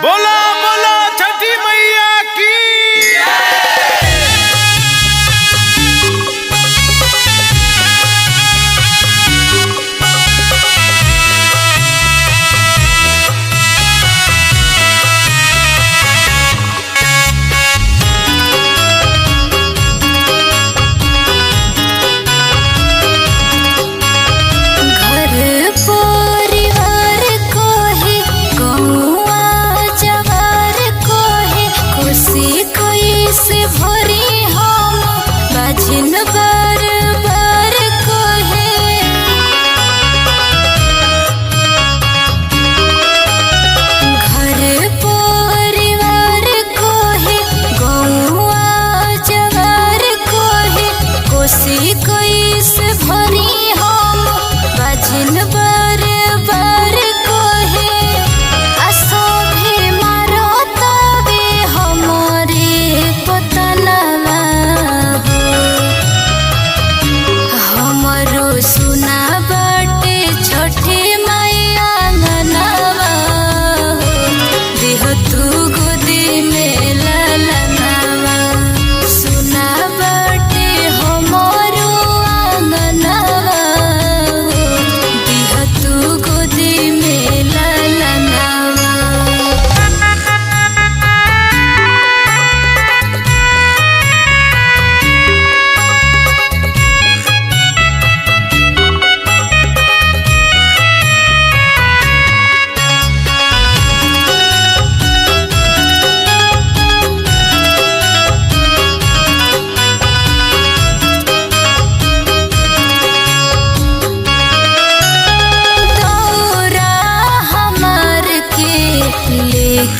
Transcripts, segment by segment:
बोला बोला छठी मैया की।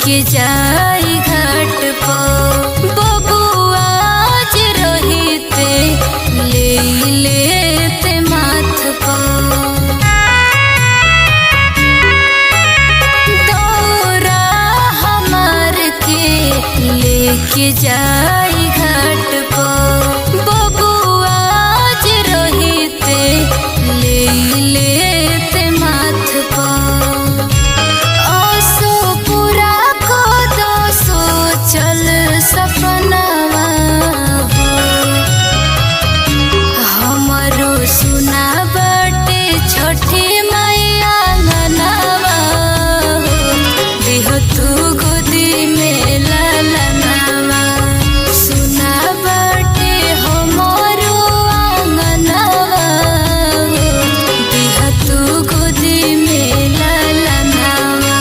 के जाई घाट पर बबुआ आज रहिते ले लेते माथ पर दौरा हमार के लेके जाई घाट पर बबुआ आज रहिते ले लेते माथ पर चल सपनावा हमारो सुना बाटे छठी मैया अंगनावा दिह तू गोदी में लालनावा सुना बाटे हमारो अंगनावा दिह तू गोदी में लालनावा।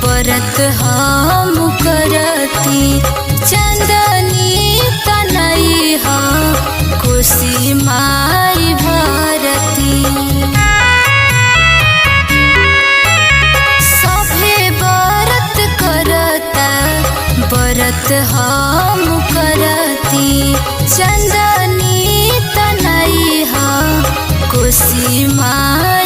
व्रत हम करती चंदनी तनई कोसी माई भरती सभे व्रत करता व्रत हम करती चंदनी तनई कोसी माई